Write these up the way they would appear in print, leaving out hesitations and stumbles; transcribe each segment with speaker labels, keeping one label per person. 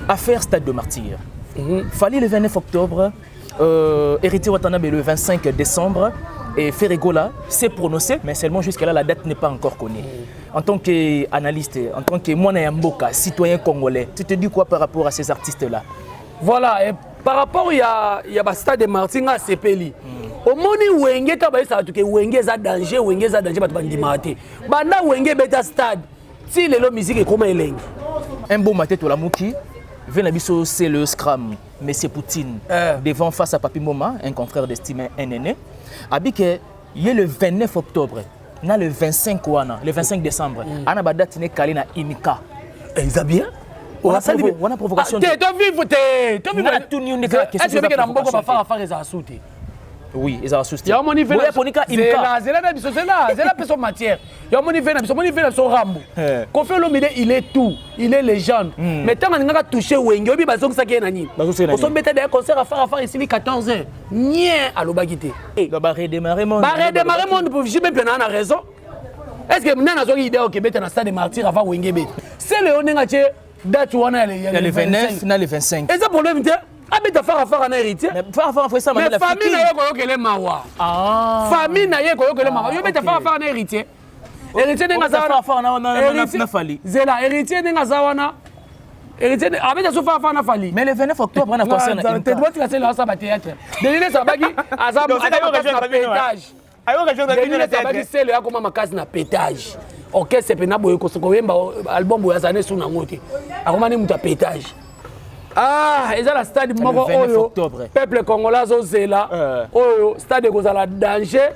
Speaker 1: Affaire Stade de Martyrs. Fali le 29 octobre, Héritier Watanabe le 25 décembre. Et Ferregola s'est prononcé, mais seulement jusqu'à là, la date n'est pas encore connue. En tant qu'analyste, en tant que Mwana Mboka, citoyen congolais, tu te dis quoi par rapport à ces artistes-là?
Speaker 2: Voilà, et par rapport à Stade de Martyrs à Sepeli. Au moment où Wenge ça que Wenge a danger, Wenge a danger, banda Wenge beta stade. Si les musique est comme elle.
Speaker 1: Un beau matin to la mouki, Venabiso c'est le scrum, mais c'est Poutine devant face à Papi Moma, un confrère d'estime, un aîné. Abike, il est le 29 octobre, na le 25 le 25 décembre, ana badati ne kali na Imika.
Speaker 2: Exabien?
Speaker 1: On a provocation.
Speaker 2: Tu vives.
Speaker 1: Est-ce
Speaker 2: que na mboko ba faire les asouté?
Speaker 1: Oui, ils ont assouté.
Speaker 2: Ya moni vena zela na biso zela personne matière. Ya moni vena biso rambo. Kofi Olomide il est tout, il est légende. Mais tant nga toucher Wenge obi bazong saki na nini. On sont bêta des concerts à faire ici 14h. Nien à l'obagité.
Speaker 1: Ba redémarrer monde.
Speaker 2: Ba redémarrer monde pour jamais bien na raison. Est-ce que mna nazo idée au Québec na Stade de Martyrs avant Wenge bet. C'est le onenga che date wana
Speaker 1: le 29 na le 25.
Speaker 2: Et ça problème te Abita faire un héritier.
Speaker 1: Mais ça
Speaker 2: mais famille na yeko yokele mawa. Famille na yeko yokele mawa. Yo beta faire un héritier. Héritier nenga zawana na fali. Zela héritier nenga zawana. Héritier abeta so faire na fali.
Speaker 1: Mais le 29 octobre on a concerne.
Speaker 2: Tu dois tirer là ça ba théâtre. Delile sabaki azam na pétage.
Speaker 1: Ayo région de
Speaker 2: Delile sabaki c'est le akoma makasi na pétage. OK c'est pena boyo ko yemba album boya zane suna ngote. Akoma ni muta pétage. Ah, et ça la stade moko oyo peuple congolais ozela oyo stade kozala danger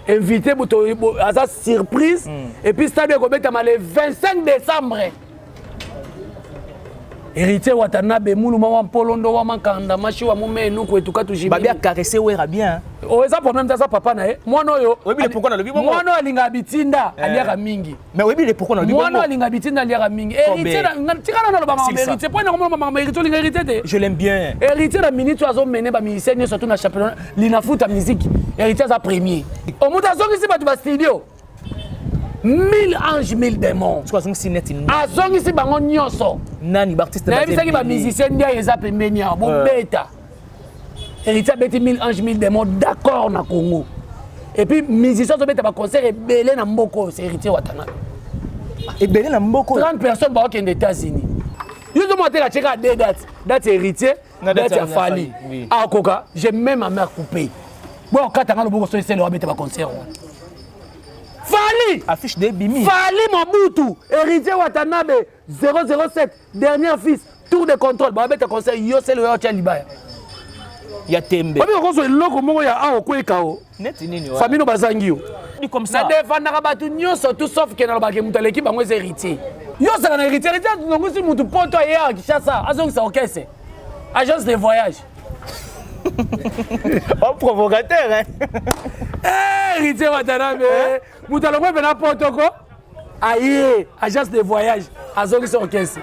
Speaker 2: invité buto asa surprise et puis stade kobeta le 25 décembre. Héritier Watanabe muluma wa Polondo wa Makanda machi wa mumenu kwetuka tujibi.
Speaker 1: Babia caresser wera bien.
Speaker 2: Oh ça problème ça papa na mwana oyo.
Speaker 1: Oyebi pourquoi na lobi bongo.
Speaker 2: Mwana alinga bitinda aliaka mingi.
Speaker 1: Mais oyebi pourquoi na lobi bongo.
Speaker 2: Mwana alinga bitinda aliaka mingi. Héritier na tikana na baba héritier point na mama héritier linga héritier te.
Speaker 1: Je l'aime bien.
Speaker 2: Héritier na minute azo mener ba musicien surtout na championnat lina foot musique. Héritier za premier. Au muta zongi si batu ba studio. 1000 anges, 1000 démons. Azongi si bango nyonso.
Speaker 1: Nani artiste
Speaker 2: na bisaki ba musicien ndia eza pembeni ya bo beta. Héritier beti 1000 anges, 1000 démons d'accord na Congo. Et puis musicien so beta ba concert et belé na mboko c'est Héritier Watanabe.
Speaker 1: Et belé na mboko
Speaker 2: 30 personnes ba aux États-Unis. Yo zo monter la cheka deux dates. Date Héritier, date ya Fali. Ah koka, j'ai même ma mère coupée. Bon katanga le boko so c'est le beta ba concert. Fali
Speaker 1: affiche de Bimi.
Speaker 2: Fali Mobutu, Héritier Watanabe 007, dernier fils, tour de contrôle. Bah bête conseil yo c'est le Ocha Libaya.
Speaker 1: Ya Tembe.
Speaker 2: Ba ko so loko mongo ya awo kwekao.
Speaker 1: Net nini wa.
Speaker 2: Famille no bazangio.
Speaker 1: Ni comme ça.
Speaker 2: Na défendre batu nyonso tout sauf que na ba ke mutu l'équipe bango héritier. Yo ça na héritier donc si mutu poto ya Kinshasa, azong sa okese. Agence de voyage.
Speaker 1: Oh provocateur hein.
Speaker 2: Héritier Watanabe. Moutalongwe vena potoko. Aïe, agence de voyage. Azongi son caisse.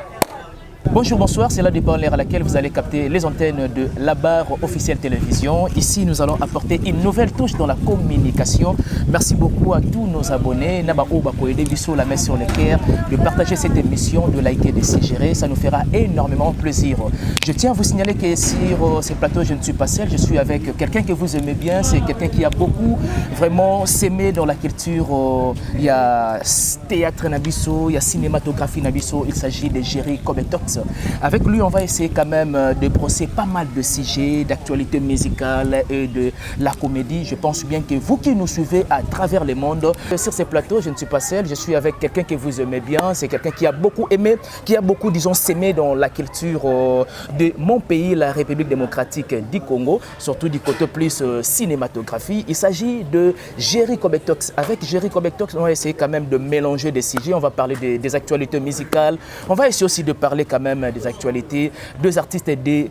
Speaker 1: Bonjour, bonsoir, c'est là de parler à laquelle vous allez capter les antennes de la barre officielle télévision. Ici, nous allons apporter une nouvelle touche dans la communication. Merci beaucoup à tous nos abonnés. Nabako Bako et Deviso, la main sur le cœur, de partager cette émission, de liker, de suggérer. Ça nous fera énormément plaisir. Je tiens à vous signaler que sur ces plateaux, je ne suis pas seul. Je suis avec quelqu'un que vous aimez bien. C'est quelqu'un qui a beaucoup vraiment s'aimé dans la culture. Il y a théâtre Nabiso, il y a cinématographie Nabiso. Il s'agit de Jerry Kobetox. Avec lui, on va essayer quand même de brosser pas mal de sujets, d'actualité musicale et de la comédie. Je pense bien que vous qui nous suivez à travers le monde, sur ces plateaux, je ne suis pas seul, je suis avec quelqu'un que vous aimez bien. C'est quelqu'un qui a beaucoup aimé, qui a beaucoup, disons, s'aimé dans la culture de mon pays, la République démocratique du Congo, surtout du côté plus cinématographie. Il s'agit de Jerry Kobetox. Avec Jerry Kobetox, on va essayer quand même de mélanger des sujets. On va parler des actualités musicales. On va essayer aussi de parler quand même des actualités, deux artistes et de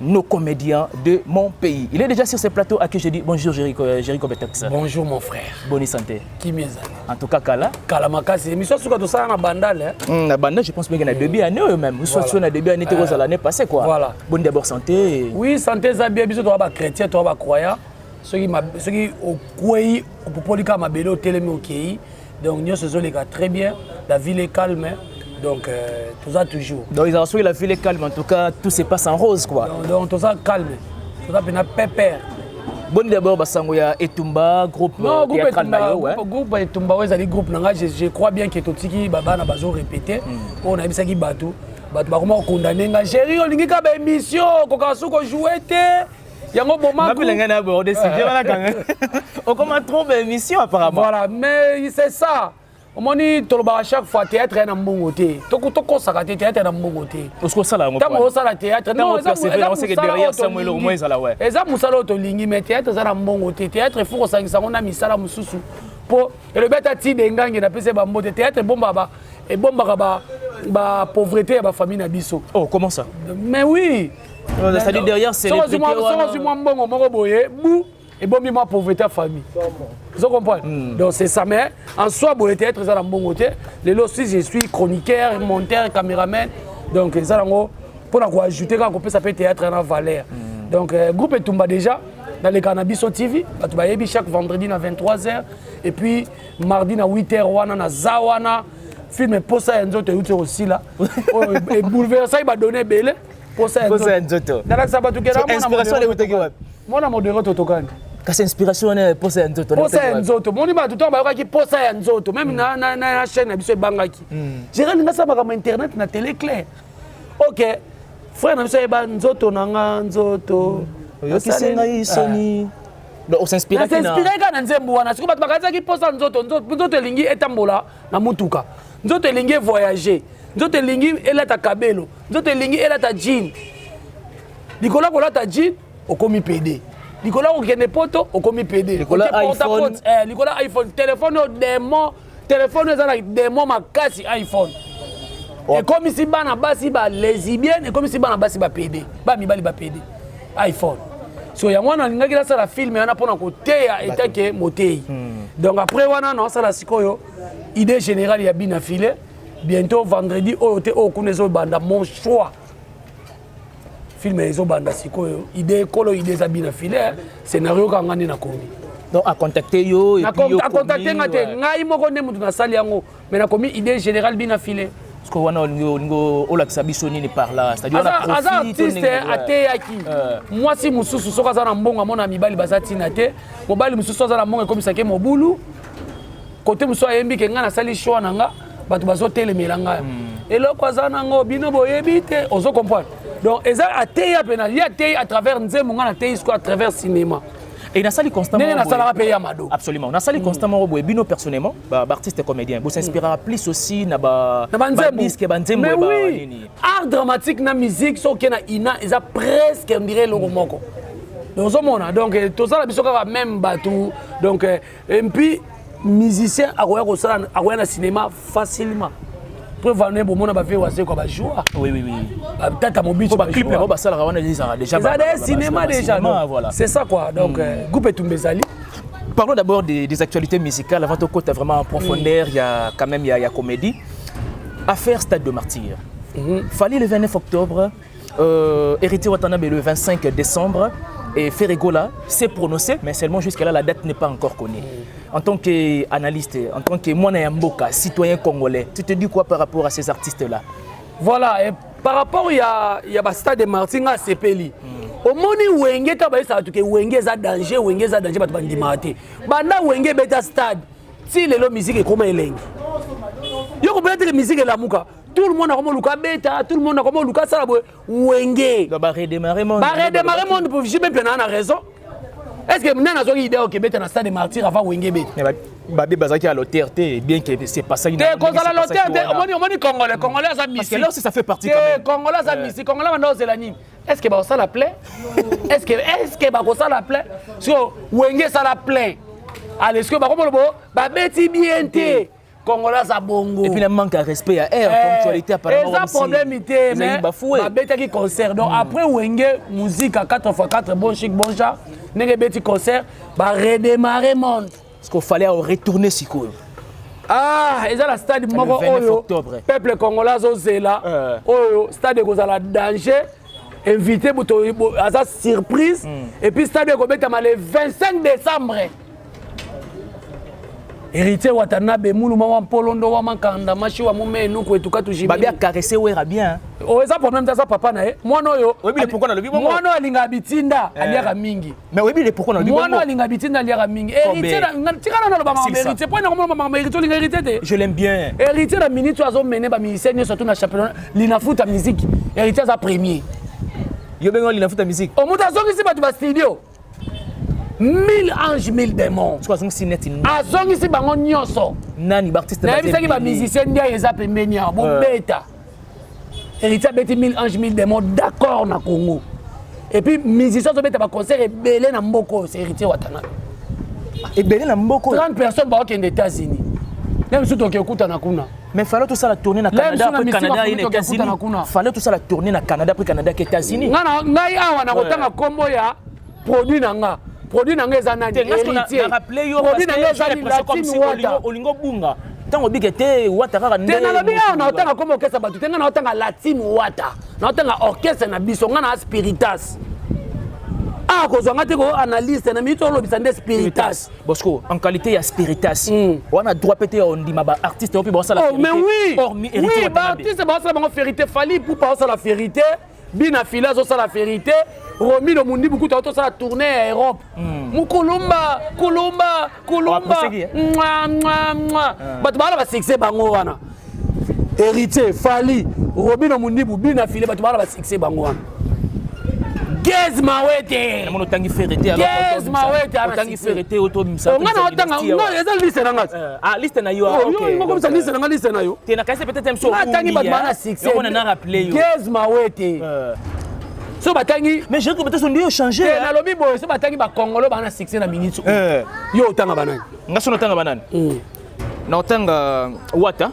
Speaker 1: nos comédiens de mon pays. Il est déjà sur ces plateaux à qui je dis bonjour Jerry Kobetox.
Speaker 2: Bonjour mon frère.
Speaker 1: Bonne santé.
Speaker 2: Qui m'est
Speaker 1: en tout cas, Kala.
Speaker 2: Kala Makasi. Mais surtout quand ça na bandal.
Speaker 1: Na bandal, je pense bien qu'il y a début année même. Nous sommes na début année l'année passée quoi.
Speaker 2: Voilà.
Speaker 1: Bonne d'abord santé.
Speaker 2: Oui, santé ça bien biso to ba chrétien to ba croyant. Ceux qui au kwei au popolika mabelo telemi au kei. Donc nous se les gars très bien. La ville est calme. Donc, tout ça toujours.
Speaker 1: Donc, ils ont reçu la ville calme. En tout cas, tout se passe en rose, quoi.
Speaker 2: Donc tout ça calme. Tout ça, pépère.
Speaker 1: Bon, d'abord, il y a Etumba, groupe théâtral Mayo.
Speaker 2: Groupe Etumba, groupe, je crois bien que tout ce qui a besoin répéter. On a vu ça qui bateau. Bateau, condamné. Chérie, on a dit qu'il y a une émission, qu'on a joué. On
Speaker 1: commence trop d'émissions apparemment.
Speaker 2: Voilà, mais c'est ça. On dit à chaque fois théâtre est un bon côté. Tout ça théâtre est un bon côté.
Speaker 1: Parce que ça là,
Speaker 2: on théâtre. Non,
Speaker 1: c'est que derrière Samuel au moins ça là ouais.
Speaker 2: Et ça musalo to lingi mais théâtre ça un bon côté. Théâtre il faut ça on a mis ça là mususu. Pour et le bête ti dengangi na pese ba mbote théâtre bon baba et bon ba pauvreté ba famille na biso.
Speaker 1: Oh, comment ça?
Speaker 2: Mais oui.
Speaker 1: Ça dit derrière c'est les
Speaker 2: moi mbongo moko boye bou et bon mi ma pauvreté famille. Vous comprenez? Donc c'est ça mais en soi boye théâtre ça un bon côté. Les lots si je suis chroniqueur, monteur, caméraman. Donc ça pour ajouter quand on peut s'appeler théâtre en valeur. Donc groupe Etumba déjà dans les Cannabis TV, chaque vendredi à 23h et puis mardi à 8h wana na zawana film Posa Nzoto aussi là. Et bouleversé il va donner belé Posa Nzoto. Dans la sabatu que là
Speaker 1: inspiration les utaki wapi?
Speaker 2: Moi na modérer totokani.
Speaker 1: Kasi inspiration na Posa Nzoto.
Speaker 2: Posa Nzoto. Moni ba tout temps ba ki Posa Nzoto même na chaîne na biso bangaki. J'ai regardé ça par internet na télé clair. OK. Frère na biso ba Nzoto nanga Nzoto.
Speaker 1: On s'inspire
Speaker 2: quand nzembo wana siko bato bakazaki posa nzoto elingi etambola na mutuka nzoto elingi voyager nzoto elingi elata kabelo nzoto elingi elata jean likola kolata jean okomi PD likola okende poto okomi PD
Speaker 1: likola iPhone
Speaker 2: likola iPhone téléphone eza na démon makasi iPhone ekomi si bana basi ba lesbienne ekomi si bana basi ba PD ba mibali ba PD iPhone. So ya mwana ngaki la sala film yana pona koteya etake motei. Donc après wana na sala sikoyo idée générale ya bina filé bientôt vendredi oyote okunezo banda mon choix. Film ezo banda sikoyo idée kolo idée za bina filé scénario kangani na komi.
Speaker 1: Donc à contacter yo et puis
Speaker 2: à contacter ngate ngai moko ne mutu na sali yango mais na komi idée générale bina filé.
Speaker 1: Parce que wana on la sabisoni ni par là, c'est-à-dire
Speaker 2: on a artiste ateyaki moi si mususu soka za na mbongo mona mibali bazati na te mobali mususu za na mbongo comme ça ke mobulu côté muso ayembi ke nga na sali show nanga bato bazo telemela nga eloko za nango bino boyebi te ozo comprendre donc eza ateya pena ya tey à travers nzembo nga na tey à travers cinéma.
Speaker 1: Et na sali constamment.
Speaker 2: Absolument.
Speaker 1: Na sali constamment bino personnellement, artiste comédien. Vous s'inspirera plus aussi na ba
Speaker 2: disque banzembo ba nini. Art dramatique na musique so ke na ina eza presque on dirait logo moko. Donc donc tout ça la biso ka même batou donc et puis musicien akoya ko sala akoya na cinéma facilement. Pour venir pour mon abafé wase ko ba joie.
Speaker 1: Oui.
Speaker 2: Tata mobile
Speaker 1: ba clip ba sala wana déjà
Speaker 2: cinéma déjà. C'est ça quoi. Donc groupe Etumba ezali.
Speaker 1: Parlons d'abord des actualités musicales avant de côté vraiment en profondeur, il y a quand même il y a comédie. Affaire Stade de Martyr. Fallait le 29 octobre, Héritier Watanabe le 25 décembre et Ferregola s'est prononcé, mais seulement jusqu'à là la date n'est pas encore connue. En tant qu'analyste, en tant que Mwana Yamboka, citoyen congolais, tu te dis quoi par rapport à ces artistes-là?
Speaker 2: Voilà, et par rapport il y a Stade de Martyr à Sepeli. Au moni wenge ka ba ça que wenge za danger bato bandima te. Banda wenge beta stade. Si lelo musique comment elengi. Yo ko peut-être musique la muka. Tout le monde a comme luka beta, tout le monde a comme luka sala wenge.
Speaker 1: Ba redémarrer monde.
Speaker 2: Ba redémarrer monde pour jamais bien na raison. Est-ce que mna na zo idée que beta na Stade de Martyr avant wenge beta.
Speaker 1: Babi bazaki à l'autorité bien que c'est pas ça.
Speaker 2: Quand à l'autorité, on Congolais ça musique.
Speaker 1: Parce que là aussi ça fait partie quand même.
Speaker 2: Congolais ça musique, Congolais maintenant c'est l'anime. Est-ce que ça la plaît? Est-ce que ça la plaît? Parce que wenge ça la plaît. Allez, est-ce que ba beti bien té. Congolais ça bongo.
Speaker 1: Et puis il manque de respect à air, ponctualité apparemment.
Speaker 2: C'est un problème ité mais ba beti qui concert. Donc après wenge musique à 4x4 bon chic bon chat, nenge beti concert, ba redémarrer monde.
Speaker 1: Parce qu'il fallait retourner si quoi.
Speaker 2: Ah, et ça la stade moko oyo. Peuple congolais ozela. Oyo stade kozala danger. Invité pour à surprise et puis stade ko beta le 25 décembre. héritier Watanabe muluma wa Polondo wa Mankanda machi wa mume nuko etuka tujimi
Speaker 1: babi a caressé wera bien
Speaker 2: o eza problème ça papa na mwana oyo
Speaker 1: oyebi pourquoi na lobi bongo
Speaker 2: mwana alinga bitinda aliaka mingi
Speaker 1: mais oyebi pourquoi na lobi bongo
Speaker 2: mwana alinga bitinda aliaka mingi héritier tika na loba mama héritier point na mama héritier linga héritier te
Speaker 1: je l'aime bien
Speaker 2: héritier na minute azo mener ba musicien surtout na championnat linafuta musique héritier za premier
Speaker 1: yo bengo linafuta musique
Speaker 2: o muta zongisi batu ba studio 1000 anges 1000 démons azongisi bango nyonso
Speaker 1: nani artiste
Speaker 2: na bisaki ba musicien ndia eza pembeni ya bobeta héritier beti 1000 anges 1000 démons d'accord na Congo et puis musicien zo beta ba concert ebele na mboko c'est héritier Watanabe
Speaker 1: ebele na mboko
Speaker 2: 30 personnes ba okende États-Unis même si toke kuta na kuna
Speaker 1: mais fallait tout ça la tourner na Canada après Canada et États-Unis fallait tout ça la tourner na Canada après Canada et États-Unis
Speaker 2: ngana ngai awa na kotanga kombo ya produit nanga produit nanga eza nani héritier
Speaker 1: produit nanga eza ni latine wata olingo bunga tango bigete wata kaka
Speaker 2: ndé na lobi na otanga kombo orchestre batu tenga na otanga latine wata na otanga orchestre na biso ngana spiritas ah kozanga te ko analyste na mito lobisa nde spiritas
Speaker 1: Bosco en qualité ya spiritas on a droit péter on dit ma artiste on peut bosser la
Speaker 2: vérité oh mais oui oui ba artiste bosser la vérité fali pour bosser la vérité bina fila zo la vérité Romi no mundi beaucoup to ça la tournée à Europe mukulumba kulumba bat bala ba succès bango wana héritier fali Romi no mundi bina fila bat bala ba succès bango wana Gez Mawete
Speaker 1: na mono tangi ferreté
Speaker 2: alors Gez Mawete
Speaker 1: tangi ferreté auto misa
Speaker 2: ngana otanga no eza liste na ngati
Speaker 1: liste na yo
Speaker 2: OK yo comme ça liste na ngati liste na yo
Speaker 1: te na kaise peut-être même so
Speaker 2: tangi bat bala succès
Speaker 1: on a rappelé yo
Speaker 2: Gez Mawete so batangi
Speaker 1: mais je peut-être on dit changer
Speaker 2: na lobi boy so batangi ba congolo bana succès na minute yo otanga banani
Speaker 1: ngaso otanga banani na otanga wata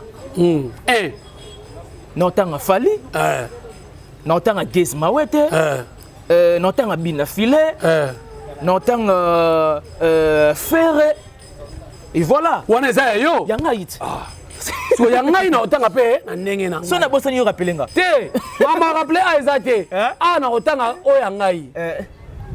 Speaker 1: na otanga fali na otanga Gez Mawete na otanga bina filet na otanga ferre et voilà
Speaker 2: wana eza yo
Speaker 1: yanga it
Speaker 2: so yanga ina otanga pe na ndenge na
Speaker 1: so na bosani yo rappelenga
Speaker 2: te mama rappelé a eza te na otanga oya ngai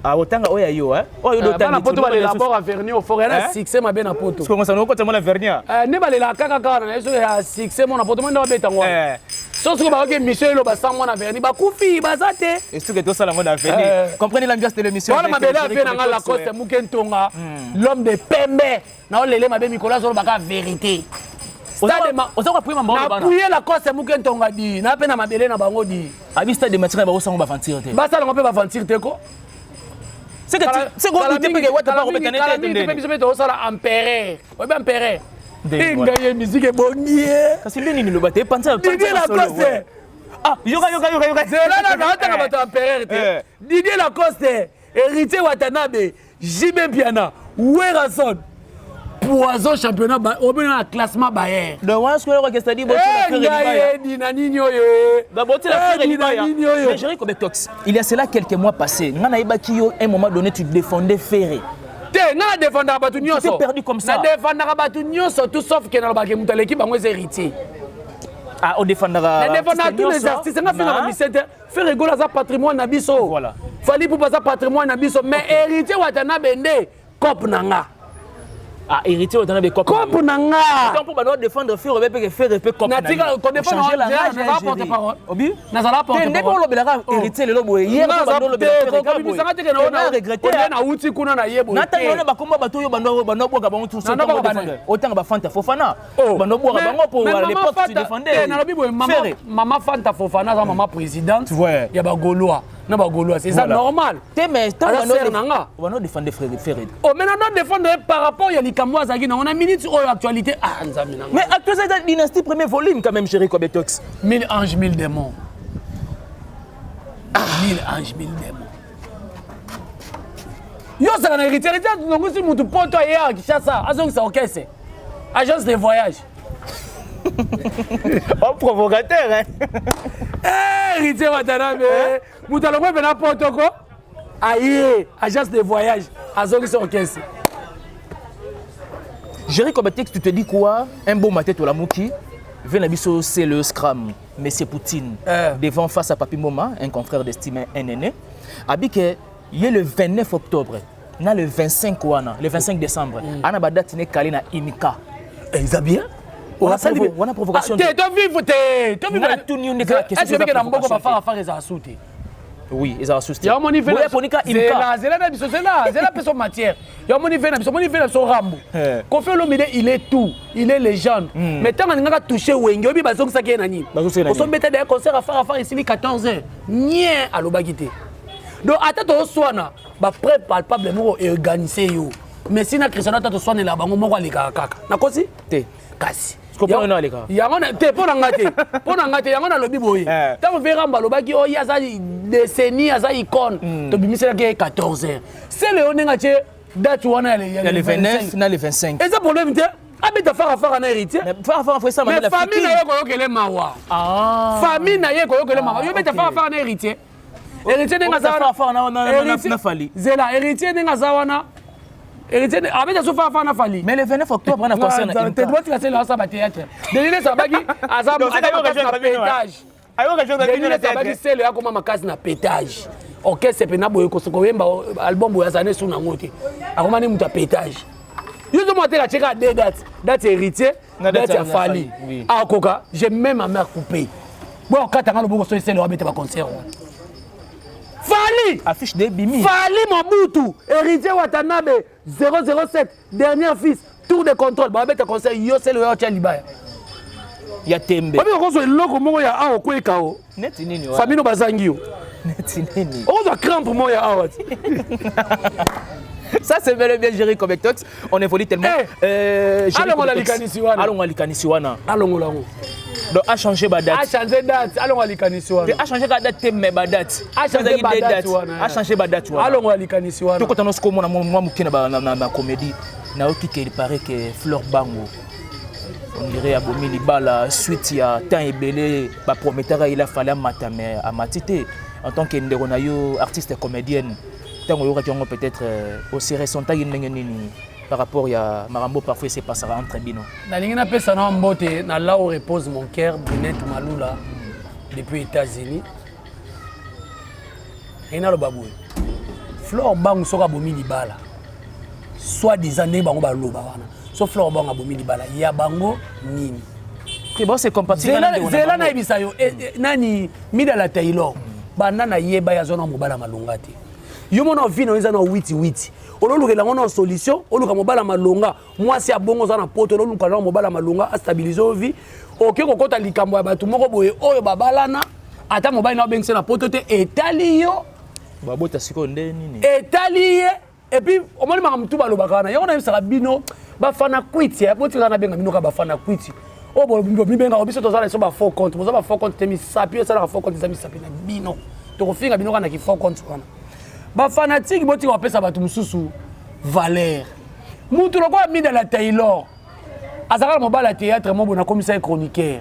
Speaker 1: otanga oya yo oyo do
Speaker 2: tanga poto bale rapport à vernier au forêt na succès mabe na poto
Speaker 1: so ngosana ko tsamona vernier
Speaker 2: ne bale la kaka kana na eso ya succès mona poto mona beta ngwa so ce que ba ke Michel lo ba sa mona vernier ba kufi bazate
Speaker 1: est-ce que to sala mona vernier comprenez l'ambiance de l'émission
Speaker 2: voilà mabe la fe na la coste mukentonga l'homme de pembe na olele mabe Nicolas zo ba ka vérité stade ma oza ko prima mbango bana na puye la coste mukentonga di na pe na mabele na bango di
Speaker 1: abi stade de match ba osango ba fantir te
Speaker 2: ba sala ngope ba fantir te ko
Speaker 1: c'est go lutter pe wata ba ko betane te
Speaker 2: ndende pe biso pe to sala empereur obe empereur dinga ye musique bongie
Speaker 1: kasi nini lo bate panza
Speaker 2: Didier Lacoste
Speaker 1: yoga
Speaker 2: zela na otanga bato empereur te Didier Lacoste héritier Watanabe Jimé Piana Werason poison championnat au bien classement Bayer
Speaker 1: de once que orchestre dit il y a cela quelques mois passés ngana ibaki yo un moment donné tu défendais Ferré
Speaker 2: na défendre batu nyonso
Speaker 1: perdu comme ça
Speaker 2: na défendre batu nyonso tout sauf que na ba ke muta l'équipe bango héritier
Speaker 1: on défendra
Speaker 2: tous les artistes na fina ba misete faire rigoler ça patrimoine na biso
Speaker 1: voilà
Speaker 2: fali pour passer patrimoine na biso mais héritier Watanabe nde cop nanga
Speaker 1: héritier Watanabe cop
Speaker 2: nanga
Speaker 1: donc pour ba défendre Ferré pe Ferré pe cop
Speaker 2: na tika ko défendre changer la porte parole obi na zala porte parole
Speaker 1: ndeko lobelaka héritier lelo boye hier ba ndo lobelaka ko
Speaker 2: bisanga te na ona regretter na uti kuna na yebo
Speaker 1: na tanga ona ba komba bato yo bando boka bango tout ça otanga ba Fanta Fofana bando boka bango pour l'époque tu défendais
Speaker 2: na lobi boye maman Fanta Fofana za maman présidente ya ba Gaulois na ba Gaulois c'est ça normal
Speaker 1: te mais tant on va défendre Ferré
Speaker 2: oh mais on défendre par rapport ya likambo azaki na on a minute oyo actualité nzamina
Speaker 1: mais actuellement cette dynastie premier volume quand même chéri Kobetox
Speaker 2: 1000 anges 1000 démons 1000 anges 1000 démons yo ça na héritier donc si mutu poto ya Kinshasa azong ça okese agence de voyage
Speaker 1: oh provocateur
Speaker 2: héritier Watanabe mutu alongwe na poto ko aye agence de voyage azong ça okese
Speaker 1: Jerry Kobetex, tu te dis quoi? Un beau matin to la mouki, Venabiso c'est le scrum, mais c'est Poutine. Devant face à Papi Moma, un confrère d'estime un aîné. Abike, il est le 29 octobre, le 25 wana, le 25 décembre. Ana badatine kali na Imika.
Speaker 2: Ils ont bien.
Speaker 1: On a provocation.
Speaker 2: Tu vis.
Speaker 1: Tout le monde est question.
Speaker 2: Est-ce que Nambogo va faire les assoutes?
Speaker 1: Oui, ils ont assouté.
Speaker 2: Il y a mon niveau. C'est la personne matière. Il y a mon niveau son Rambo. Kofi Olomide, il est tout. Il est légende. Mais tant qu'on a touché Wengi, obi bazong sa qui est nani. On s'en mettait des concerts à faire ici 14 heures. Nien à l'obagité. Donc attends au soina, ba preuve palpable mo organiser yo. Mais si na Cristiano tato soine la bango moko alika kaka. Na kosi? Te. Kasi.
Speaker 1: Comprends non les gars.
Speaker 2: Yangona te pona ngate. Pona ngate yangona lobi boye. Tant verra balobaki o ya za décennie à ça icône. To bimisela ke 14 heures. C'est le onenga che date wana
Speaker 1: le 29 na le 25.
Speaker 2: Et ça problème te abita fara na héritier.
Speaker 1: Mais fara fait ça
Speaker 2: mais famille na ye ko yokele mawa. Ah. Famille na ye ko yokele mawa. Yo beta fara na héritier. Héritier nenga za na fali. Zela héritier nenga za wana. Héritier abeta so fara na fali.
Speaker 1: Mais le 29 octobre on a concert na
Speaker 2: te doit casser là ça ba théâtre. Deline Sabagi azam pétage.
Speaker 1: Ayo ka jonga
Speaker 2: Deline Sabagi c'est le akoma makasi na pétage. OK c'est pena boye ko soko yemba album boya zane suna ngote. Akoma ni muta pétage. Yo zo monter la cheka deux dates. Date héritier, date ya fali. Ah koka, j'ai même ma mère coupée. Bon katanga lo boko so c'est le abeta ba concert. Fali
Speaker 1: affiche de Bimi.
Speaker 2: Fali Mobutu, héritier Watanabe 007, dernier fils, tour de contrôle. Ba beta concert yo c'est le Yotia Libaya.
Speaker 1: Ya tembe.
Speaker 2: Ba ko so loko moko ya awo ko ekao.
Speaker 1: Neti nini wa.
Speaker 2: Famino bazangi yo.
Speaker 1: Neti nini.
Speaker 2: On va crampe moi ya awo.
Speaker 1: Ça c'est bel et bien géré comme Tox. On évolue tellement.
Speaker 2: Allons la likanisiwana.
Speaker 1: Allons la likanisiwana.
Speaker 2: Allons la.
Speaker 1: Donc a changé ba date.
Speaker 2: A changé date. Allons la likanisiwana.
Speaker 1: A changé date mais ba date.
Speaker 2: A changé date.
Speaker 1: A changé ba date.
Speaker 2: Allons la likanisiwana.
Speaker 1: Tout quand on se comme moi mukina na comédie. Na oki qu'il paraît que Fleur Bango. On dirait abomi libala suite ya temps ebelé ba prometteur il a fallu matame à matité en tant que nderonayo artiste comédienne. Tant que peut-être aussi récent par rapport à Marambo parfois c'est passera entre bino.
Speaker 2: Na lingina pesa na mbote na là où repose mon cœur Binet Malula depuis les États-Unis. Ina lo babou. Fleur Bang soka bomi libala. Soit des années bango ba loba wana. So Fleur Bang abomi libala ya bango nini.
Speaker 1: C'est bon c'est compatible
Speaker 2: na Zela na ibisa yo nani mida la Taylor. Banana yeba ya zona mobala malunga te. Yo mona vino eza na witi ololukela ngona solution oluka mobala malonga mwasi abongo za na poto ololuka na mobala malonga a stabiliser vie oke kokota likambo ya batu moko boye oyo babalana ata mobali na bengse na poto te etali yo
Speaker 1: babota siko nde nini
Speaker 2: etali et puis omoni makamtu balobaka na yo na bisaka bino bafana kwiti ya poti na benga bino ka bafana kwiti o bo bibenga obiso tozala so ba faux compte boza ba faux compte te mi sapio sala faux compte zami sapina bino to kofinga bino kana ki faux compte wana ba fanatique boti ko pesa batu mususu valeur mutu loko mi de la Taylor azaka mobala théâtre mo bona commissaire chroniqueur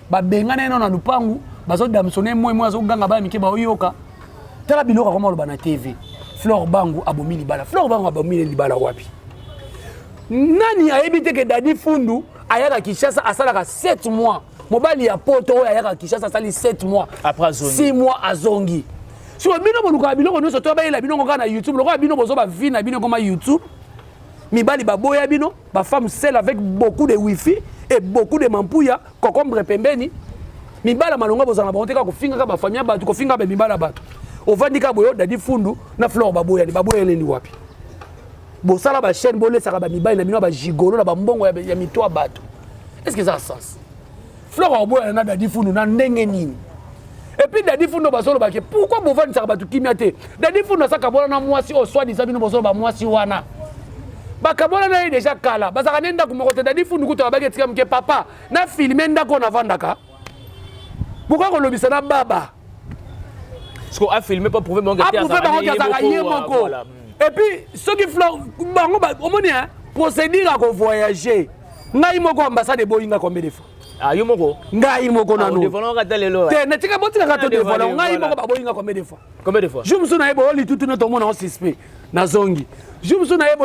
Speaker 2: ba bengana eno na lupangu bazo damsone moi azo ganga ba mike ba oyoka tala biloko ko molo bana TV Fleur Bangu abomi libala Fleur Bangu abomi libala wapi nani ayebite ke Dadi Fundu ayaka Kinshasa asalaka 7 mois mobali ya poto ayaka Kinshasa asali 7 mois
Speaker 1: après zongi
Speaker 2: 6 mois azongi. Si vous bino boluka bino no soto ba ila bino ngana YouTube loko bino bozo ba vie na bino comme YouTube mibali ba boya bino ba femme seule avec beaucoup de wifi et beaucoup de mampouya kokombre pembeni mibala malonga boza na bonte ka ko finga ka ba famille ba ko finga ba mibala bato ovandika boyo Dadi Fundu na Fleur baboya ni baboya ni wapi bo sala ba chaîne bolé saka ba mibali na bino ba gigolo na ba mbongo ya mitoa bato est-ce que ça a sens Fleur baboya na Dadi Fundu na ndenge nini. Et puis Dadi Fundu basolo bake pourquoi bovani saka batu kimiate Dadi Fundu saka bona na mwasi o soit disant bino bosolo ba mwasi wana bakabona na déjà kala basaka nenda ko mokote Dadi Fundu kuto bake tika mke papa na filmer ndako na vandaka pourquoi ko lobisa na baba
Speaker 1: ce qu'on a filmé pas prouver mon gars
Speaker 2: moko et puis ceux qui Fleur bango ba omoni hein procédure à voyager ngai moko ambassade boyinga combien de fois
Speaker 1: ayo moko
Speaker 2: ngai moko nanu
Speaker 1: devant ka telelo
Speaker 2: te na tika botika ka to devant ngai moko ba boyinga combien de fois je me souviens yebo li tutu na to mona suspect na zongi je me souviens yebo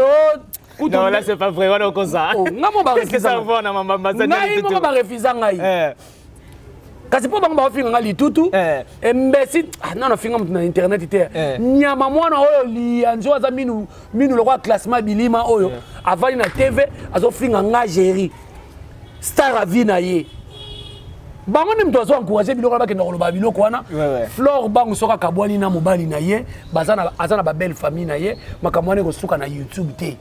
Speaker 1: non là c'est pas vrai on comme ça
Speaker 2: ngamo ba
Speaker 1: qu'est-ce que ça va na mama
Speaker 2: ngai moko ba refuser ngai kasi po bango ba finga ngali tutu mbesi non finga mtu na internet te nyama mwana oyo li anjo za minu lokwa classement bilima oyo avali na TV azo finga nga géri star à vie na ye bango ni mto zo encourager biloko ba kenda koloba biloko wana Flore bango soka kabwani na mobali na ye bazana azana ba belle famille na ye makamwane ko suka na YouTube te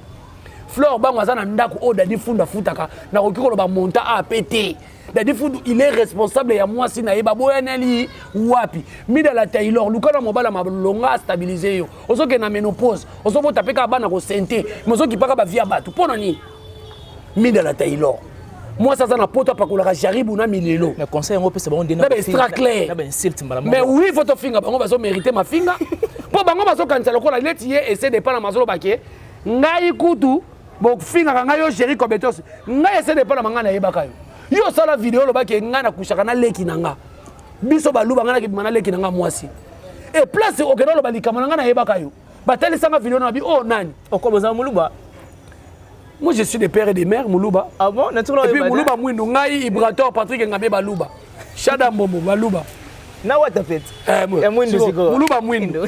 Speaker 2: Flore bango azana ndako o dadi funda futaka na ko koloba monta a pété dadi fundu il est responsable ya moi si na ye baboyaneli wapi mida la Taylor lukana mobala malonga stabiliser yo osoke na ménopause osobo tapeka bana ko sente mozo ki paka ba via batu pona ni mida la Taylor moi ça na poto pakola jaribu na milelo
Speaker 1: le conseil on peut c'est bon
Speaker 2: na extra clair mais oui faut to finga bango bazo mériter ma finga po bango bazo kanisa lokola leti ye essaie de pas na mazolo baké ngai kutu bo finga kanga yo chéri kobetos ngai essaie de pas na mangana yebaka yo sala vidéo lo baké ngai na kushaka na leki nanga biso baluba ngana ki mana leki nanga mwasi et place au kedolo balika manga na yebaka yo batali sanga vidéo na bi oh nani
Speaker 1: okoboza muluba.
Speaker 2: Moi je suis des pères et des mères Moulouba.
Speaker 1: Ah bon?
Speaker 2: Et puis Moulouba Mouindou Ngai Ibrator Patrick Ngabe Balouba. Shada Mbomo Balouba.
Speaker 1: Na what fait?
Speaker 2: Mouindou siko. Moulouba Mouindou.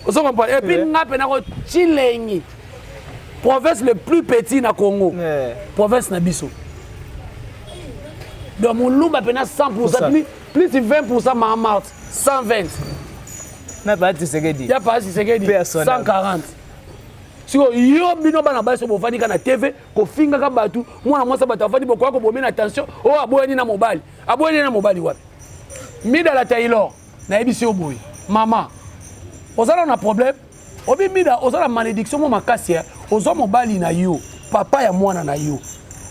Speaker 2: Vous comprenez? Et puis Ngape na ko Chilengi. Province le plus petit na Congo. Province na biso. Donc Moulouba pena 100% plus de 20% Mahamart 120.
Speaker 1: Na pas Tshisekedi.
Speaker 2: Ya pas Tshisekedi 140. Si yo bino bana baso bo fani kana TV ko finga ka batu mwana mwasa bata fani bo kwa ko bomena attention o aboyani na mobile wapi mida la Taylor na ebisi oboy mama ozala na problème obi mida ozala malédiction mo makasi ozo mobali na yo papa ya mwana na yo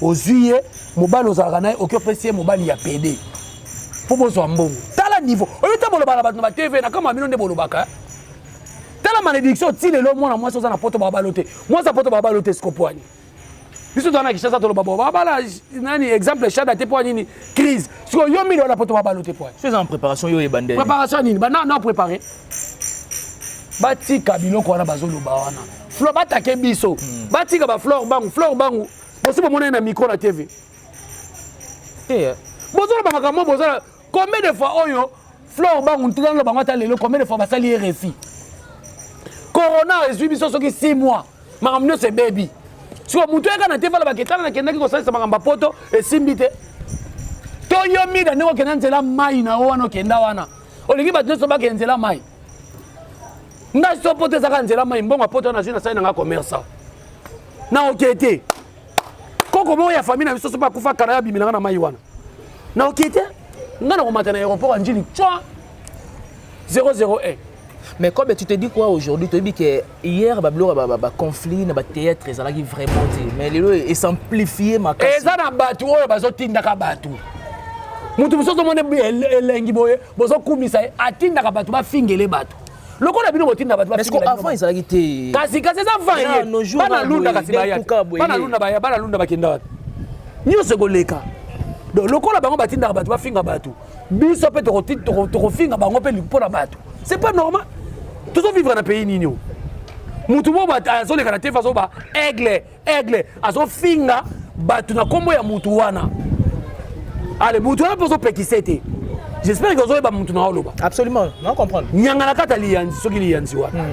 Speaker 2: ozuye mobali ozala na okopesi mobali ya PD po bozo mbongo tala niveau oyo tabolo bana batu na TV na kama bino nde bolobaka la malédiction tile lo mwana mwasi oza na poto babalote mwasi poto babalote skopoani biso tona kishasa tolo babo babala nani exemple shada te poani ni crise siko yo milo na poto babalote poani
Speaker 1: je suis en préparation yo ebandeli
Speaker 2: préparation nini ba na préparer batika biloko wana bazolo ba wana Flore batake biso batika ba Flore bangu bosibo mona na micro na TV bozolo ba makambo bozolo combien de fois oyo Flore bangu ntana bango ta lelo combien de fois basali RFI Corona résuit biso soki 6 mois. Makamno c'est baby. Si on mutu eka na te fala baketana na kendaki ko salisa makamba poto e simbite. To yo mi da neko kenanze la mai na wana kenda wana. Olingi ba nso ba kenze la mai. Nda so poto za kanze la mai mbonga poto na jina sai na commerce. Na okete. Koko mo ya famille na biso so ba kufa kana ya bimina na mai wana. Na okete. Ngana ko matana aéroport anjili twa 001.
Speaker 1: Mais comme tu te dis quoi aujourd'hui? Tu dis que hier, il conflit dans le théâtre, ça a vraiment dit. Mais il s'amplifie ma casse.
Speaker 2: Et ça, il y a des gens qui ont battu. Mutu musozo mone elengi boye bozo kumisa atinda ka batu ba fingele batu. Lokola bino botinda batu ba fingele.
Speaker 1: Parce qu'avant ils allaient été
Speaker 2: kasi ça va ye. Bana lunda kasi baya. Bana lunda bakenda batu. Nyo se goleka. Donc lokola bango batinda ka batu ba finga batu. Biso pe to finga bango pe lipona batu. C'est pas normal. Tout vivre dans un pays nino. Mutubo ba azole kana te faso ba aigle azo finga batu na kombo ya mutu wana. Allez, mutu wana poso pekisete. J'espère que vous ba mutu na oloba.
Speaker 1: Absolument, on comprend.
Speaker 2: Nyanga na kata liyanzi soki liyanzi wana.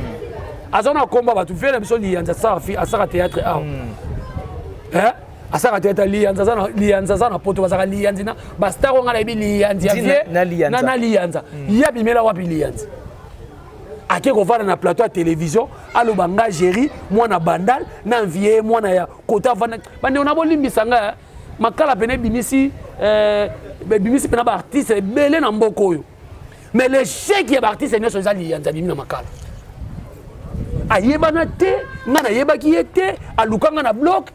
Speaker 2: Azona komba batu fela biso liyanzi asaka théâtre art. Asaka théâtre liyanzi azana poto bazaka liyanzi na ba star ngala bi liyanzi ya na liyanzi. Ya bimela wapi liyanzi. Ake ko vana na plateau à télévision aloba nga géri mwana bandal na vie mwana ya kota vana bande on a bolimbisa nga makala pene bimisi pena ba artiste belé na mboko yo mais le chèque ya ba artiste ne so za liyanza bimi na makala ayeba na te nga na yeba ki ete alukanga na bloc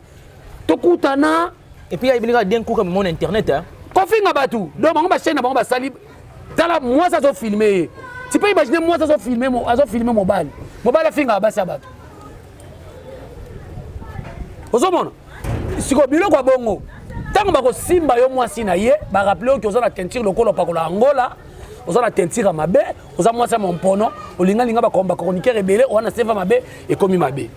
Speaker 2: tokutana
Speaker 1: et puis il y a bien coup comme mon internet hein
Speaker 2: kofinga batu donc bango ba chaîne bango ba sali tala moi ça so filmer. Tu peux imaginer moi ça filmer mobile a fait un basse à battre. Ozomona siko biloko bongo tango bako simba yo mwasi na ye ba rappeler que ozana teinture lokolo pakola Angola ozana teinture mabe ozana mwasi mon pono olinga ba komba chroniqueur rebelle on a seva mabe et komi mabe.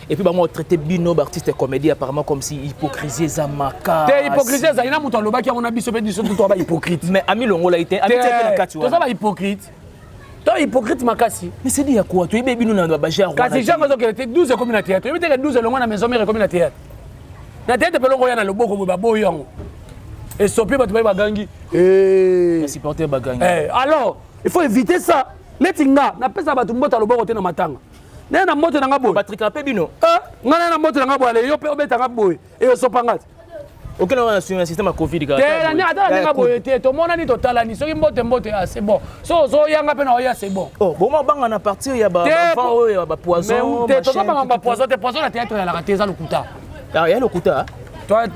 Speaker 1: Et puis, on traité Bino, artiste et comédie, apparemment comme si hypocrisie Zamaka.
Speaker 2: T'es hypocrisie, ça y a mon loba qui a mon habit, c'est hypocrite.
Speaker 1: Mais Ami Longo l'a été, Ami
Speaker 2: tu es hypocrite. Toi hypocrite makasi.
Speaker 1: Mais c'est dit à quoi? Tu es baby nous dans le bajar.
Speaker 2: Kasi j'ai l'impression qu'elle était 12 comme na théâtre. Tu es 12 longo na maison mère comme na théâtre. Na théâtre pe longo ya na loboko ba boyango. Et Sopi Bagangi.
Speaker 1: Les supporters Bagangi.
Speaker 2: Alors, il faut éviter ça. Les Tinga, n'a pas ça Batumbo Talobo na matanga. Na moto na ngabo.
Speaker 1: Patrick Apebino.
Speaker 2: Ngana na moto na ngabo ale yo pe obeta ngabo e osopangat.
Speaker 1: Aucun on a sur un système à Covid ga.
Speaker 2: Te na ata ngabo te to mona ni totala ni soki mbote c'est bon. So yanga pe na oya c'est bon.
Speaker 1: Oh, bon banga na partir ya ba ba poison.
Speaker 2: Mais te to ba poison na théâtre ya la teza lokuta.
Speaker 1: Ah, ya lokuta.
Speaker 2: Toi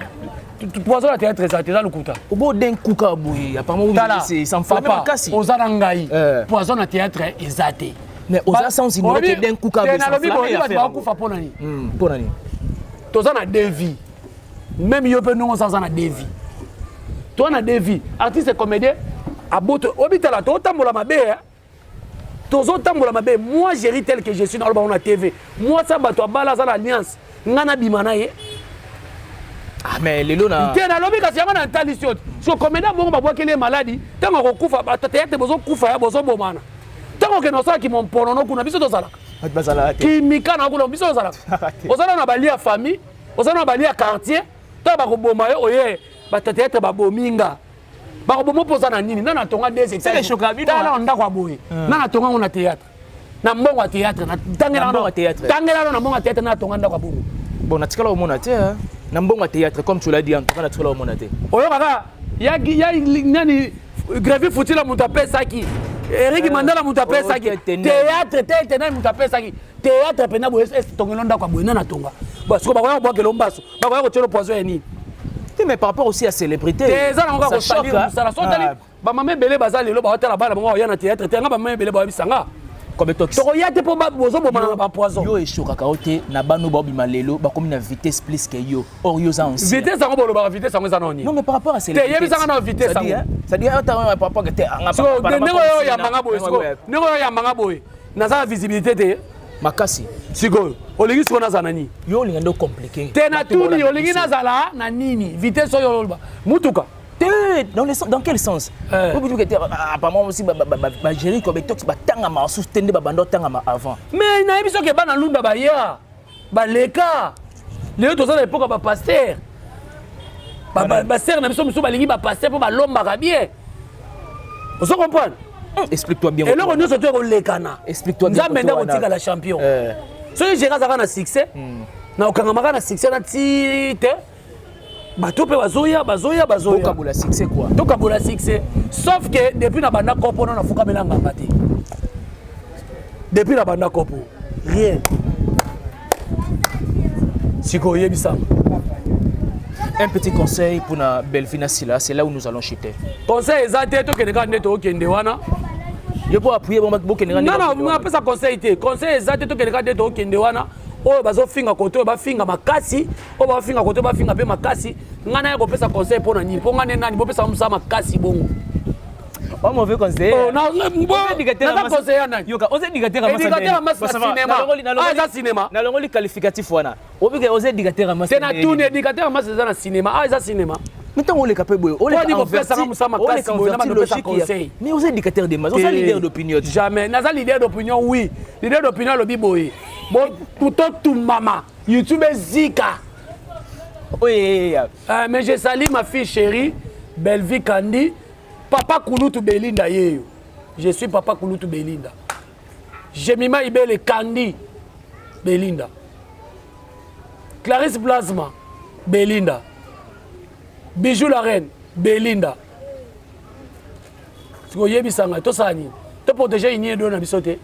Speaker 2: poison na théâtre ça teza lokuta.
Speaker 1: Obo den kuka boui apparemment c'est sans femme kasi.
Speaker 2: Ozana ngai. Poison na théâtre ezate.
Speaker 1: Mais oza sans si nous den kuka boui.
Speaker 2: Na lobi bo ba kufa ponani.
Speaker 1: Ponani.
Speaker 2: Tozana devi. Même yo pe nous sans na devi. Toi na devi, artiste comédien aboto obitala to tambola mabe. Tozo tambola mabe. Moi j'ai ri tel que je suis dans le TV. Moi ça bato bala za l'alliance. Ngana bimana ye.
Speaker 1: Ah mais lelo na.
Speaker 2: Te na lobi kasi yanga na talisio. So comédien bongo ba bwakele maladie, tango ko kufa ba tete bozo kufa ya bozo bomana. Tango ke no sa ki mon ponono kuna biso tozala.
Speaker 1: Bazala te.
Speaker 2: Ki mikana kuna biso tozala. Ozala na bali ya famille, ozala na bali ya quartier. Ta ba ko boma yo oye ba tete ba bominga. Ba ko bomo poza na nini na tonga des
Speaker 1: c'est les chocs bino.
Speaker 2: Ta na onda kwa boye. Na tonga on na théâtre. Na mbongo théâtre na tangela na
Speaker 1: théâtre.
Speaker 2: Tangela na mbongo théâtre na tonga nda kwa bongo.
Speaker 1: Bon na tikala au mona te hein. Na mbongo théâtre comme tu l'as dit en tout cas na tikala au mona te.
Speaker 2: Oyo kaka ya nani Grevy Futila mutapesa ki. Eric Mandala mutapesa ki. Théâtre na mutapesa ki. Théâtre pena boye tongela nda kwa boye na tonga. Parce que ba ko boke lombaso. Ba ko tshelo poison ya nini.
Speaker 1: Mais par rapport aussi à célébrité.
Speaker 2: Ça ba mame belé bazali lo ba hotela bala mo ya na théâtre te nga ba mame belé ba bisanga.
Speaker 1: Comme tox.
Speaker 2: To ya te po ba bozo bo ba poison.
Speaker 1: Yo e choka kaote na bano ba bima lelo ba comme na vitesse plus que yo. Or yo za ancien.
Speaker 2: Vitesse ça bo ba vitesse ça noni.
Speaker 1: Non mais par rapport à célébrité.
Speaker 2: Te yebisa na vitesse ça.
Speaker 1: Ça dit par rapport que te anga.
Speaker 2: So nego yo ya manga boy. Nego yo ya manga boy. Na za visibilité te.
Speaker 1: Makasi.
Speaker 2: Siko. Olingi siko na za nani?
Speaker 1: Yo linga ndo compliqué.
Speaker 2: Te na tuni olingi na zala na nini? Vitesse yo lolba. Mutuka.
Speaker 1: Dans quel sens? Apparemment aussi ba gérer comme tox ba tanga ma sustende ba bando tanga ma avant.
Speaker 2: Mais na biso ke bana lunda ba ya. Ba leka. Les autres à l'époque ba pasteur. Ba sœur na biso ba lingi ba pasteur pour ba lomba ka bien. Vous comprenez?
Speaker 1: Explique-toi bien.
Speaker 2: Et là on nous surtout ko lekana.
Speaker 1: Explique-toi bien.
Speaker 2: Nzambe nda ko tika la champion. So je gère ça na succès. Na okanga na succès na tite. Bato pe bazoya.
Speaker 1: Tokabola succès quoi.
Speaker 2: Tokabola succès. Sauf que depuis na banda kopo na fuka melanga ngati. Depuis na banda kopo, rien. Siko yebisa.
Speaker 1: Un petit conseil pour na Belvina Silla, c'est là où nous allons chuter.
Speaker 2: Conseil ezate to keneka neto okende wana.
Speaker 1: Yo pour appuyer bon keneka.
Speaker 2: Non, on appelle ça conseil té. Conseil ezate to keneka neto okende wana. Oyo bazo finga koto ba finga makasi, o ba finga koto ba finga pe makasi, ngana ya kopesa conseil pona nini, po ngane nani bo pesa musa makasi bongo.
Speaker 1: Oh mauvais conseil.
Speaker 2: Oh non, na conseil nani.
Speaker 1: Yoka, ose indicateur à
Speaker 2: cinéma. Ah, ça cinéma.
Speaker 1: Na longo li qualificatif wana. Obike ose indicateur à
Speaker 2: c'est na tourner indicateur à c'est na cinéma. Ah, ça cinéma.
Speaker 1: Maintenant on les capable boy. On les
Speaker 2: pesa musa makasi boy na ba pesa conseil.
Speaker 1: Mais ose indicateur de masse, ose leader d'opinion.
Speaker 2: Jamais. Na za leader d'opinion oui. Leader d'opinion lobi boy. Bon, tout maman, YouTube Zika.
Speaker 1: Oui.
Speaker 2: Mais je salue ma fille chérie, Belvi Kandi, Papa Kouloutou Belinda. Je suis Papa Kouloutou Belinda. Jemima Ibele Kandi, Belinda. Clarisse Plasma, Belinda. Bijou la reine, Belinda. Tu vois, tu as protégé une idée de la bisoté.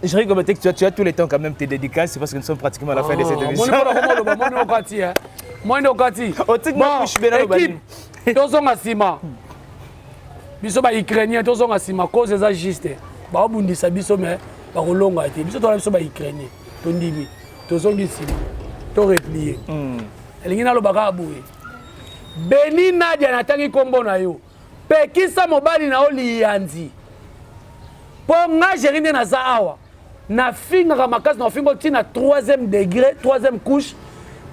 Speaker 1: Je ris comme tu as tous les temps quand même tes dédicaces, c'est parce que nous sommes pratiquement à la fin de cette émission.
Speaker 2: Moi, équipe, tous ont asima. Biso ba Ukrainien, tous ont asima, cause c'est juste. Ba bundisa biso mais ba kolonga te. Biso to biso ba Ukrainien. To ndimi. Tous ont asima. To replier. Elingi na lo baka aboué. Beni Nadia natangi kombo na yo. Pekisa mobali na oli yanzi. Po nga jerine na za awa. Na finga makasi na fingo tina 3e degré, 3e couche.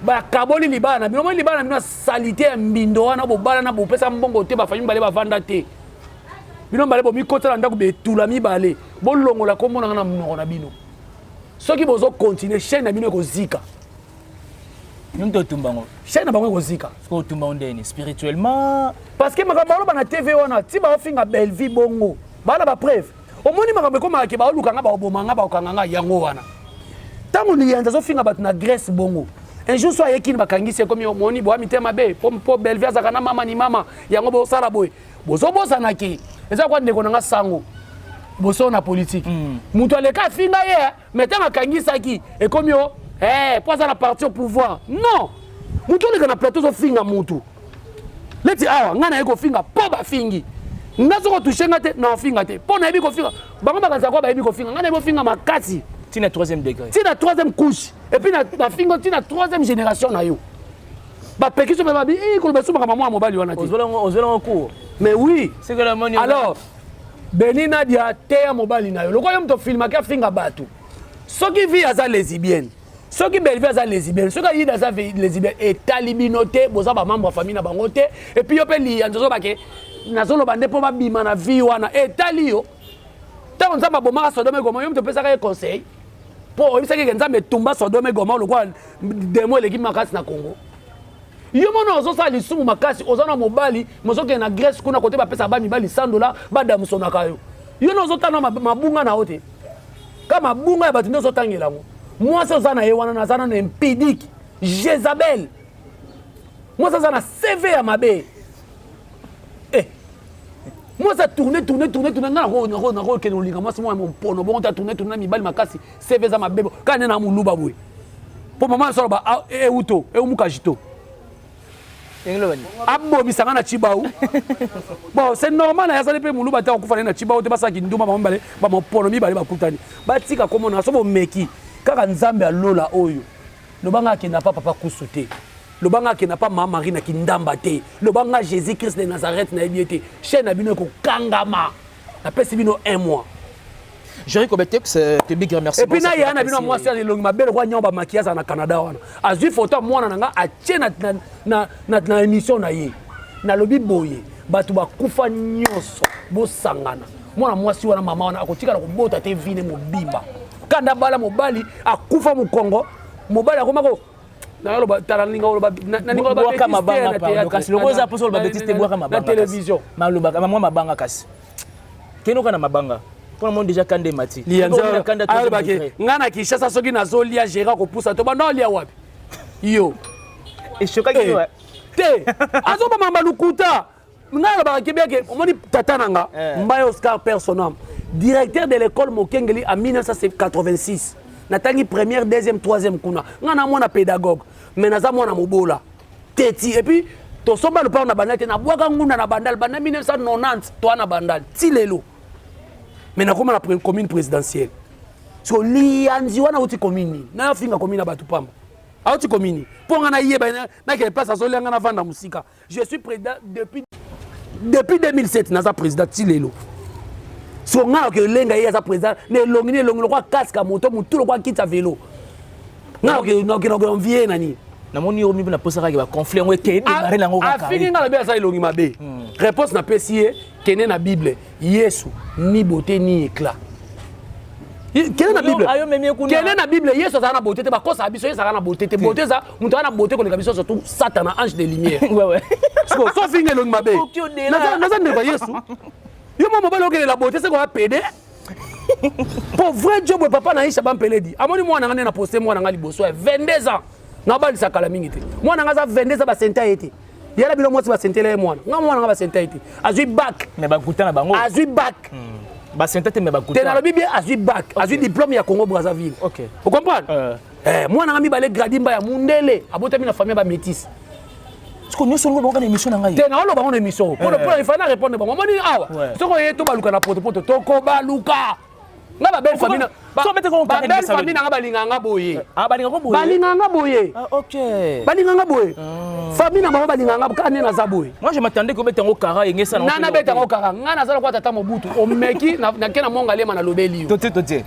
Speaker 2: Ba kaboli libana. Bino mo libana bino salité mbindo wana bo bala na bo pesa mbongo te ba famille bale ba vanda te. Bino bale bo mi kotala ndako be tula mi bale. Bo longola kombo na mnoko na bino. Soki bozo continuer chaîne na bino ko zika.
Speaker 1: Nous tombango.
Speaker 2: Chaîne na bango kozika.
Speaker 1: Ko tombango ndeni spirituellement
Speaker 2: parce que makambo ba na TV wana ti ba finga belle vie bongo. Ba na ba preuve. Omoni makambo ko maka ba luka nga ba obomanga ba okanga yango wana. Tango ni yanza zo finga bat na Grèce bongo. Un jour soit yekini bakangisi comme omoni bo mitema be po belle vie azaka na mama ni mama yango bo sala boy. Bozo bosa na ki. Eza kwa ndeko nga sango. Boso na politique. Mutu aleka finga ye mais tanga kangisa ki et comme yo pas à la partie au pouvoir. Non. Mutu aleka na plateau zo finga mutu. Leti awa ngana yeko finga po ba fingi. Ngazo ko toucher ngate na finga te. Po na yebi ko finga. Bango bakanza ko ba yebi ko finga. Ngana yebo finga makati.
Speaker 1: Tina 3e degré.
Speaker 2: Tina 3e couche. Et puis na finga tina 3e génération na yo. Ba pekiso ba bi ko ba suma kama mwa mobali wana te.
Speaker 1: Ozola cours.
Speaker 2: Mais oui.
Speaker 1: C'est que la monnaie.
Speaker 2: Alors Benina dia te mobali na yo. Loko yo mto filma ka finga batu. Soki vi aza lesbienne. Soki belvi aza lesbienne. Soki yida aza lesbienne et talibinoté boza ba membre famille na bango te et puis yo pe li anzo ba ke nazolo bande po ba bima na vi wana et talio. Tant nzamba bomaka Sodome et Gomorrhe yo mto pesa ka conseil. Po obisa ke nzamba tumba Sodome et Gomorrhe lokwa demo eleki makasi na Congo. Yo mona ozosa lisumu makasi ozana mobali mozoke na Grèce kuna kote ba pesa ba mibali $100 ba damusonaka yo. Yo no ozotana mabunga na hote. Kama bunga ya batindo zotangela ngo. Moi ça zana ye wana nazana na impidique Jézabel. Moi ça zana CV ya mabe. Moi ça tourner na ko kenolinga moi c'est moi mon pono bon ta tourner mibali makasi CV za mabe kana na muluba boy. Po mama so ba euto eumukajito. Abo bisanga na Chibau. Bon, c'est normal ya sale pe muluba ta okufana na Chibau te basaki nduma ba mbale ba mopono mibale ba kutani. Batika komo na so bo meki kaka nzambe alola oyo. Lobanga ke na papa kusuté. Lobanga ke na pas mama Marie na kindamba te. Lobanga Jésus Christ de Nazareth na ebiete. Chaîne na bino ko kangama. Na pesi bino 1 mois.
Speaker 1: Jerry Kobetex, te big merci.
Speaker 2: Et puis na ya na bino moi c'est le longi mabel roi nyamba maquillage na Canada wana. Azui photo mwana nanga atie na émission na ye. Na lobi boye. Batu ba kufa nyoso bo sangana. Mwana mwasi wana mama wana akotika na kobota te vine mobimba. Kanda bala mobali akufa mu Congo. Mobali akomako na lo talalinga lo na ninga lo
Speaker 1: ba mabanga pa kasi lokoza za poso lo ba betiste boaka mabanga.
Speaker 2: Na télévision.
Speaker 1: Maloba mama mabanga kasi. Keno kana mabanga. Pour le monde déjà kande mati.
Speaker 2: Lianza albake ngana kishasa soki nazolia gérant ko poussa to ba no lia wapi. Yo.
Speaker 1: Et choka ki wa.
Speaker 2: Te. Azoba mamba lukuta. Ngana ba kebeke omoni tata nanga Mbaye Oscar Personnam, directeur de l'école Mokengeli en 1986. Natangi première, deuxième, troisième kuna. Ngana mwana pédagogue. Mais naza mwana mobola. Teti et puis to somba le pa na bandal te na bwaka ngunda na bandal banda 1990 to na bandal. Tilelo. Mais na koma na commune présidentielle. So lianzi wana uti commune. Na finga commune na batu pamba. A uti commune. Ponga na yeba na ke place azo lenga na vanda musika. Je suis président depuis 2007 naza président Tilelo. So nga ke lenga ye za président ne longi kwa casque moto mutu lo kwa kita vélo. Nga ke no vie nani.
Speaker 1: Na moni yo mi na posaka ke ba conflit ngwe ke démarrer nango ka.
Speaker 2: Afiki nga be sa longi mabe. Réponse na pesier kene na Bible. Yesu ni beauté ni éclat. Kene na Bible. Kene na Bible Yesu za na beauté te ba kosa biso Yesu za na beauté te beauté za mutu na beauté ko le biso surtout Satan ange de lumière.
Speaker 1: Ouais.
Speaker 2: So finga longi mabe. Naza ne ba Yesu. Yo mo mobalo ke la beauté c'est quoi pédé. Pour vrai job papa na Isha bampeledi. Amoni mwana ngane na poster mwana ngali boso 22 ans. Na bali sakala mingi te. Mwana ngaza 22 ans ba senta été. Yala bilo mwasi ba sentela mwana. Nga mwana nga ba senta été. Azui bac.
Speaker 1: Mais ba kutana bango.
Speaker 2: Azui bac.
Speaker 1: Ba senta te mais ba kutana.
Speaker 2: Te na lobi bien azui bac. Azui diplôme ya Congo Brazzaville.
Speaker 1: OK.
Speaker 2: Vous comprenez? Mwana nga mi balé gradimba ya mundele. Abota mi na famille ba métis.
Speaker 1: Parce que nous sommes dans une émission na ngai.
Speaker 2: Te na lo ba une émission. Pour il fallait répondre bon. Moni awa. Soko yeto baluka na poto toko baluka. Nga ba belle famille.
Speaker 1: So mette ko
Speaker 2: ba belle famille na balinganga boye.
Speaker 1: Ah balinganga boye.
Speaker 2: Balinganga boye.
Speaker 1: Ah OK.
Speaker 2: Balinganga boye. Famille na ba balinganga kane na za boye.
Speaker 1: Moi je m'attendais que betango kara ngesa na.
Speaker 2: Na betango kara. Nga na za kwa tata mobutu. Omeki na kena monga lema na lobeli.
Speaker 1: Toté.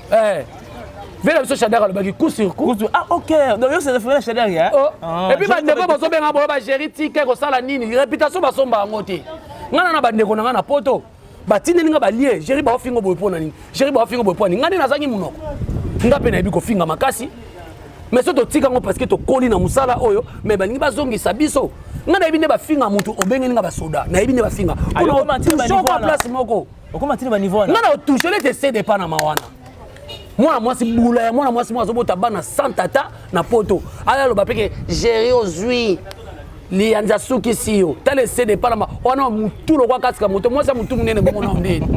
Speaker 2: Vela biso Shadara le baki coup sur coup.
Speaker 1: Ah OK. Donc yo c'est référé Shadara ya.
Speaker 2: Et puis ba ndeko ba so benga ba gérer tike ko sala nini. Réputation ba somba ngote. Nga na ba ndeko na poto. Batine ninga balie Jerry ba ofingo boy pona nini Jerry ba ofingo boy pona ngani nazangi munoko nga pe na yebi ko finga makasi mais so to tika ngo parce que to koli na musala oyo mais balingi bazongisa biso nga na ebine bafinga mutu obengeli nga basoda na ebine bafinga kuna place moko
Speaker 1: okoma tini ba niveau
Speaker 2: nga na toucher les cede pas na mawana mwana mwasi bula ya mwana mwasi mwazo bota bana sans tata na poto ala lo bapeke gérer ozui li anja suki siyo tale cede pas na wana mutu lo kwa kasika moto mwasi mutu munene bongo na ndeni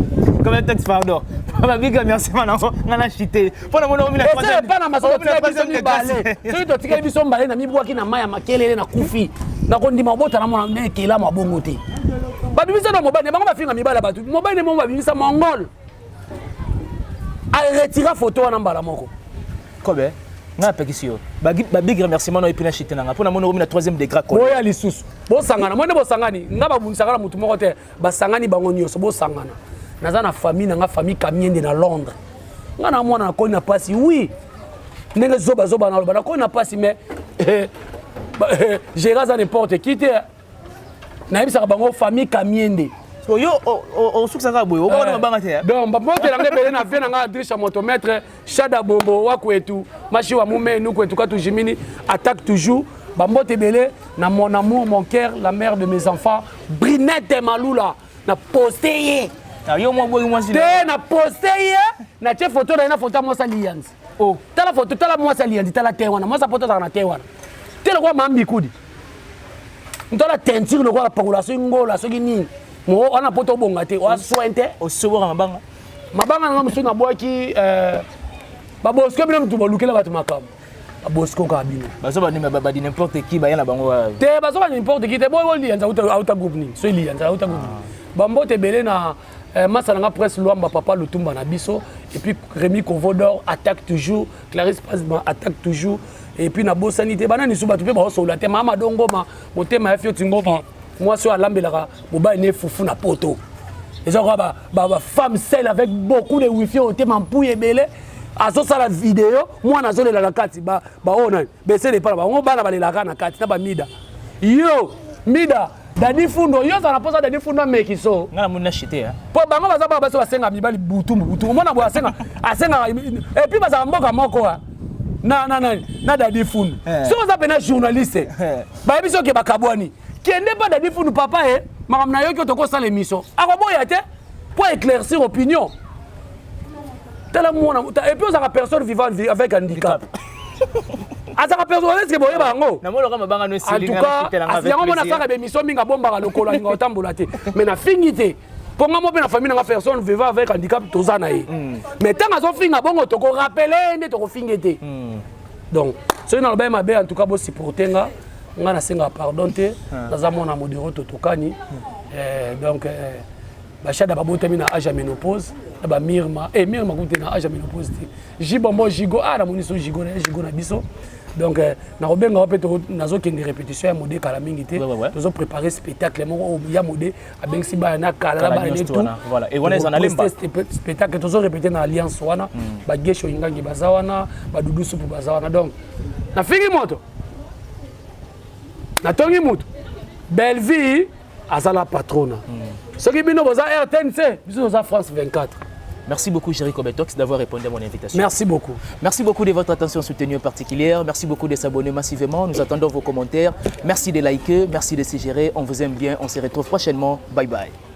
Speaker 1: comme texte pardon babiga merci manango ngana chité pona mona omina
Speaker 2: c'est pas na maso biso ni balé so to tika biso mbale na mibwaki na maya makelele na kufi na kondima bota na mona ne kela mabongo te babimisa na mobile bango bafinga mibala batu mobile mo babimisa mongol a retira photo wana mbala moko
Speaker 1: kobe nga pekisio babig remerciement no epina chité nanga pona mona omina 3e degré ko
Speaker 2: boya lisusu bosangana mwende bosangani nga babunisaka mutu moko te basangani bango nyonso bosangana naza na famille nanga famille Kamiende na Londres nga na mwana nakoni na pasi oui ndenge zoba na loba nakoni na pasi mais gérer ça n'importe qui te na yebisaka bango famille Kamiende
Speaker 1: so yo o suksanga boyo o bana mabanga te
Speaker 2: donc bamote nanga bele na vie nanga adrisha motomètre Shada Bombo wakwetu machi wa mumenu kwetu katu jimini attaque toujours bamote bele na mon amour mon cœur la mère de mes enfants Brinette Malula na posté
Speaker 1: yo mo boyi mwasi
Speaker 2: te na posté na che photo na photo moi sa lianzi
Speaker 1: oh
Speaker 2: tala photo tala moi sa lianzi tala te wana moi sa photo na te wana te le kwa mambi kudi ntola teinture le kwa population ngola soki nini mo ana poto bonga te wa sointe
Speaker 1: o sobora
Speaker 2: mabanga nga musu na boaki ba bosko bino mutu bolukela batu makam ba bosko ka bino
Speaker 1: bazo ba di n'importe qui ba yana bango
Speaker 2: te bazo ba n'importe qui te boy lianza auta groupe ni so lianza auta groupe bambote belé na Massalanga presse Luamba papa Lutumba na biso et puis Rémi Kovodor attaque toujours Clarisse Pazman attaque toujours et puis na bosanité banani sou batu pe ba so la te mama dongoma motema ya fioti ngoma moi so alambelaka boba ne fufu na poto et ça ba femme seule avec beaucoup de wifi au tema mpouye belé aso sala vidéo moi na zolela la kati ba ona bese le pas ba on bala balelaka na kati na ba mida yo mida Dadi Fundo, yo ça na posa Dadi Fundo mekiso.
Speaker 1: Ngala muna chité hein.
Speaker 2: Po bango baza ba baso basenga mibali butu. Mona bo asenga et puis baza mboka moko na Dadi Fundo. Si vous avez un journaliste, ba biso ke bakabwani. Kende pas Dadi Fundo papa makam na yo ki otoko sala émission. Akoboya te pour éclaircir opinion. Tala mona et puis on a personne vivant avec handicap. Azaka personne est-ce boye bango
Speaker 1: na molo kama banga no silinga
Speaker 2: na avec plaisir mona saka be mission minga bomba lokolo nga otambola te mais na fingité ponga mo pe na famille nga personne vivant avec handicap tozana ye mais tant azo finga bongo to ko rappeler nde to ko fingité donc c'est na loba mabe en tout cas bo supportenga nga na senga pardon te naza mona modéro totokani donc Bachada babotami na âge à ménopause ba mirma mirma goute na âge à ménopause jibombo jigo na moniso jigo na biso donc na robenga peut nazo kende répétition ya modé kala mingi te tozo préparer spectacle moko ya modé abengsi ba na kala ba ne tout
Speaker 1: voilà et on est en alemba
Speaker 2: spectacle tozo répéter na alliance wana ba gesho ingangi bazawana ba dudu supu bazawana donc na fingi moto na tongi moto belle vie azala patrona ce qui bino boza RTNC biso boza France 24.
Speaker 1: Merci beaucoup, Jerry Kobetox, d'avoir répondu à mon invitation.
Speaker 2: Merci beaucoup.
Speaker 1: Merci beaucoup de votre attention soutenue particulière. Merci beaucoup de s'abonner massivement. Nous attendons vos commentaires. Merci de liker, merci de suggérer. On vous aime bien. On se retrouve prochainement. Bye bye.